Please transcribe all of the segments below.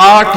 8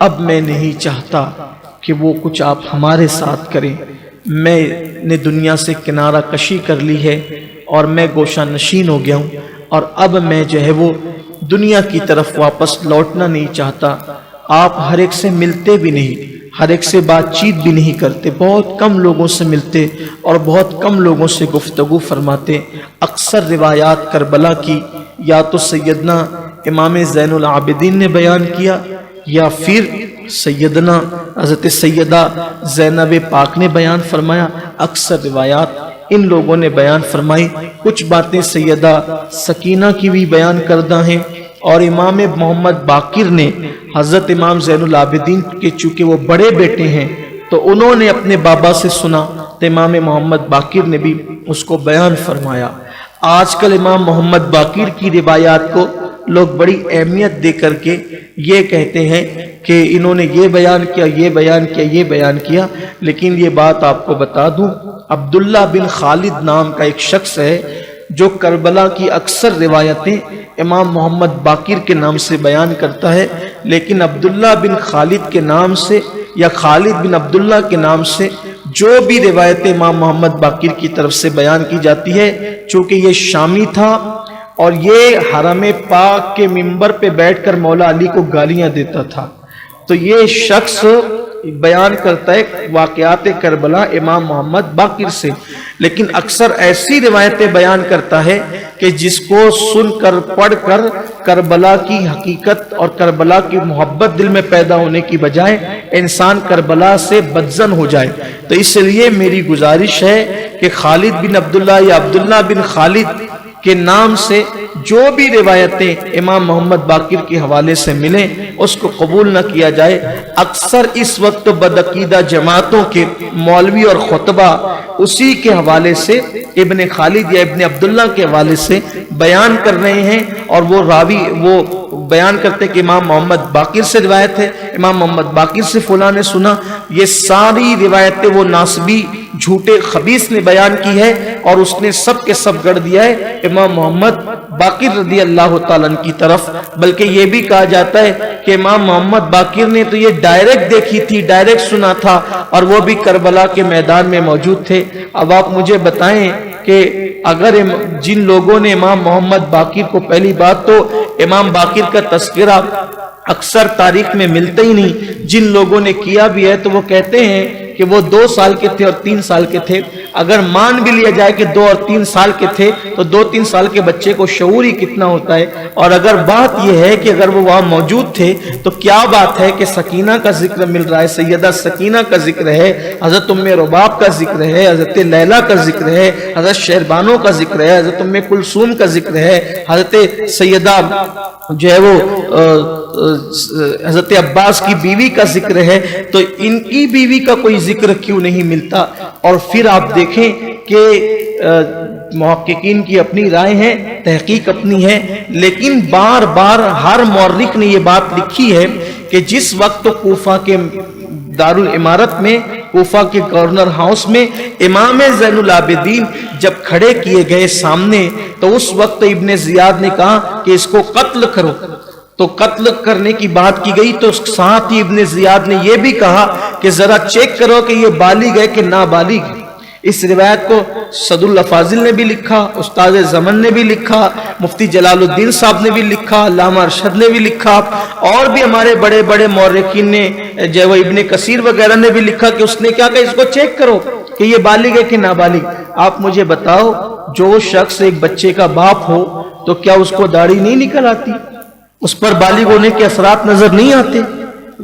اب میں نہیں چاہتا کہ وہ کچھ آپ ہمارے ساتھ کریں. میں نے دنیا سے کنارہ کشی کر لی ہے اور میں گوشہ نشین ہو گیا ہوں، اور اب میں جو ہے وہ دنیا کی طرف واپس لوٹنا نہیں چاہتا. آپ ہر ایک سے ملتے بھی نہیں، ہر ایک سے بات چیت بھی نہیں کرتے، بہت کم لوگوں سے ملتے اور بہت کم لوگوں سے گفتگو فرماتے. اکثر روایات کربلا کی یا تو سیدنا امام زین العابدین نے بیان کیا یا پھر سیدنا حضرت سیدہ زینب پاک نے بیان فرمایا. اکثر روایات ان لوگوں نے بیان فرمائی. کچھ باتیں سیدہ سکینہ کی بھی بیان کردہ ہیں، اور امام محمد باقر نے حضرت امام زین العابدین کے چونکہ وہ بڑے بیٹے ہیں تو انہوں نے اپنے بابا سے سنا تو امام محمد باقر نے بھی اس کو بیان فرمایا. آج کل امام محمد باقر کی روایات کو لوگ بڑی اہمیت دے کر کے یہ کہتے ہیں کہ انہوں نے یہ بیان کیا، یہ بیان کیا، یہ بیان کیا. لیکن یہ بات آپ کو بتا دوں، عبداللہ بن خالد نام کا ایک شخص ہے جو کربلا کی اکثر روایتیں امام محمد باقر کے نام سے بیان کرتا ہے، لیکن عبداللہ بن خالد کے نام سے یا خالد بن عبداللہ کے نام سے جو بھی روایت امام محمد باقر کی طرف سے بیان کی جاتی ہے، چونکہ یہ شامی تھا اور یہ حرم پاک کے منبر پہ بیٹھ کر مولا علی کو گالیاں دیتا تھا، تو یہ شخص بیان کرتا ہے واقعات کربلا امام محمد باقر سے. لیکن اکثر ایسی روایتیں بیان کرتا ہے کہ جس کو سن کر پڑھ کر کربلا کی حقیقت اور کربلا کی محبت دل میں پیدا ہونے کی بجائے انسان کربلا سے بدظن ہو جائے. تو اس لیے میری گزارش ہے کہ خالد بن عبداللہ یا عبداللہ بن خالد کے نام سے جو بھی روایتیں امام محمد باقر کے حوالے سے ملیں اس کو قبول نہ کیا جائے. اکثر اس وقت بدعقیدہ جماعتوں کے مولوی اور خطبہ اسی کے حوالے سے ابن خالد یا ابن عبداللہ کے حوالے سے بیان کر رہے ہیں، اور وہ راوی وہ بیان کرتے کہ امام محمد باقر سے روایت ہے، امام محمد باقر سے فلاں نے سنا. یہ ساری روایتیں وہ ناسبی جھوٹے خبیث نے بیان کی ہے اور اس نے سب کے سب گڑ دیا ہے امام محمد باقر رضی اللہ تعالیٰ عنہ کی طرف. بلکہ یہ بھی کہا جاتا ہے کہ امام محمد باقر نے تو یہ ڈائریکٹ دیکھی تھی، ڈائریکٹ سنا تھا، اور وہ بھی کربلا کے میدان میں موجود تھے. اب آپ مجھے بتائیں کہ اگر جن لوگوں نے امام محمد باقر کو، پہلی بات تو امام باقر کا تذکرہ اکثر تاریخ میں ملتا ہی نہیں، جن لوگوں نے کیا بھی ہے تو وہ کہتے ہیں کہ وہ 2 سال کے تھے اور 3 سال کے تھے. اگر مان بھی لیا جائے کہ 2 اور 3 سال کے تھے تو 2-3 سال کے بچے کو شعور ہی کتنا ہوتا ہے. اور اگر بات یہ ہے کہ اگر وہ وہاں موجود تھے تو کیا بات ہے کہ سکینہ کا ذکر مل رہا ہے، سیدہ سکینہ کا ذکر ہے، حضرت ام رباب کا ذکر ہے، حضرت لیلہ کا ذکر ہے، حضرت شہربانو کا ذکر ہے، حضرت ام کلثوم کا ذکر ہے، حضرت سیدہ جو ہے وہ حضرت عباس کی بیوی کا ذکر ہے. تو ان کی بیوی کا کوئی ذکر کیوں نہیں ملتا؟ اور پھر آپ دیکھیں کہ محققین کی اپنی رائے ہے، تحقیق اپنی ہے، لیکن بار بار ہر مورخ نے یہ بات لکھی ہے کہ جس وقت کوفہ کے دارالعمارت میں، کوفہ کے گورنر ہاؤس میں امام زین العابدین جب کھڑے کیے گئے سامنے تو اس وقت ابن زیاد نے کہا کہ اس کو قتل کرو. تو قتل کرنے کی بات کی گئی تو ساتھ ہی ابن زیاد نے یہ بھی کہا کہ ذرا چیک کرو کہ یہ بالغ ہے کہ نابالغ. اس روایت کو صد الافاضل نے بھی لکھا، استاد زمن نے بھی لکھا، مفتی جلال الدین صاحب نے بھی لکھا، علامہ ارشد نے بھی لکھا، اور بھی ہمارے بڑے بڑے مورخین نے جو ابن کثیر وغیرہ نے بھی لکھا کہ اس نے کیا کہا، اس کو چیک کرو کہ یہ بالغ ہے کہ نابالغ. آپ مجھے بتاؤ، جو شخص ایک بچے کا باپ ہو تو کیا اس کو داڑھی نہیں نکل آتی؟ اس پر بالغ ہونے کے اثرات نظر نہیں آتے؟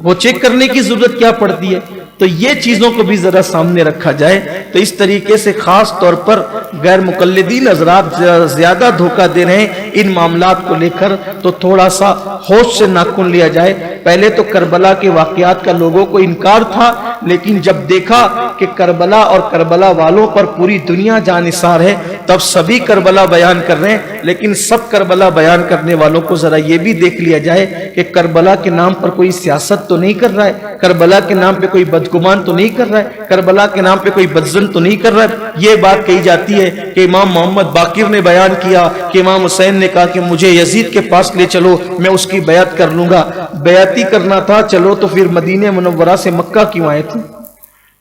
وہ چیک کرنے کی ضرورت کیا پڑتی ہے؟ تو یہ چیزوں کو بھی ذرا سامنے رکھا جائے. تو اس طریقے سے خاص طور پر غیر مقلدین حضرات زیادہ دھوکہ دے رہے ہیں ان معاملات کو لے کر، تو تھوڑا سا ہوش سے ناخن لیا جائے. پہلے تو کربلا کے واقعات کا لوگوں کو انکار تھا، لیکن جب دیکھا کہ کربلا اور کربلا والوں پر پوری دنیا جانثار ہے تب سبھی کربلا بیان کر رہے ہیں. لیکن سب کربلا بیان کرنے والوں کو ذرا یہ بھی دیکھ لیا جائے کہ کربلا کے نام پر کوئی سیاست تو نہیں کر رہا ہے، کربلا کے نام پہ کوئی بدگمان تو نہیں کر رہا ہے، کربلا کے نام پہ کوئی بدظن ظلم تو نہیں کر رہا. یہ بات کہی جاتی ہے کہ امام محمد باقر نے بیان کیا کہ امام حسین نے کہا کہ مجھے یزید کے پاس لے چلو, میں اس کی بیعت کر لوں گا. بیعت ہی کرنا تھا, چلو تو پھر مدینہ منورہ سے مکہ کیوں آئے تھے؟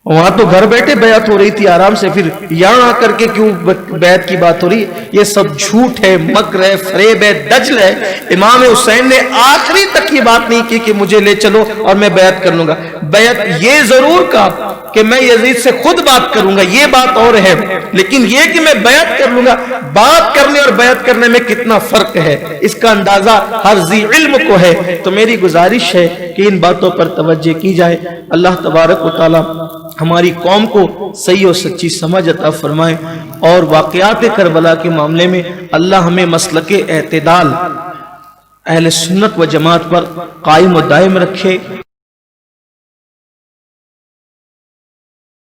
وہاں تو گھر بیٹھے بیعت ہو رہی تھی آرام سے, پھر یہاں آ کر کے کیوں بیعت کی بات ہو رہی ہے؟ یہ سب جھوٹ ہے, مکر ہے, فریب ہے, دجل ہے. امام حسین نے آخری تک یہ بات نہیں کی کہ مجھے لے چلو اور میں بیعت کر لوں گا. بیعت یہ ضرور کہا کہ میں یزید سے خود بات کروں گا, یہ بات اور ہے, لیکن یہ کہ میں بیعت کر لوں گا, بات کرنے اور بیعت کرنے میں کتنا فرق ہے اس کا اندازہ ہر ذی علم کو ہے. تو میری گزارش ہے کہ ان باتوں پر توجہ کی جائے. اللہ تبارک و تعالی ہماری قوم کو صحیح اور سچی سمجھ عطا فرمائے, اور واقعات کربلا کے معاملے میں اللہ ہمیں مسلک اعتدال اہل سنت و جماعت پر قائم و دائم رکھے.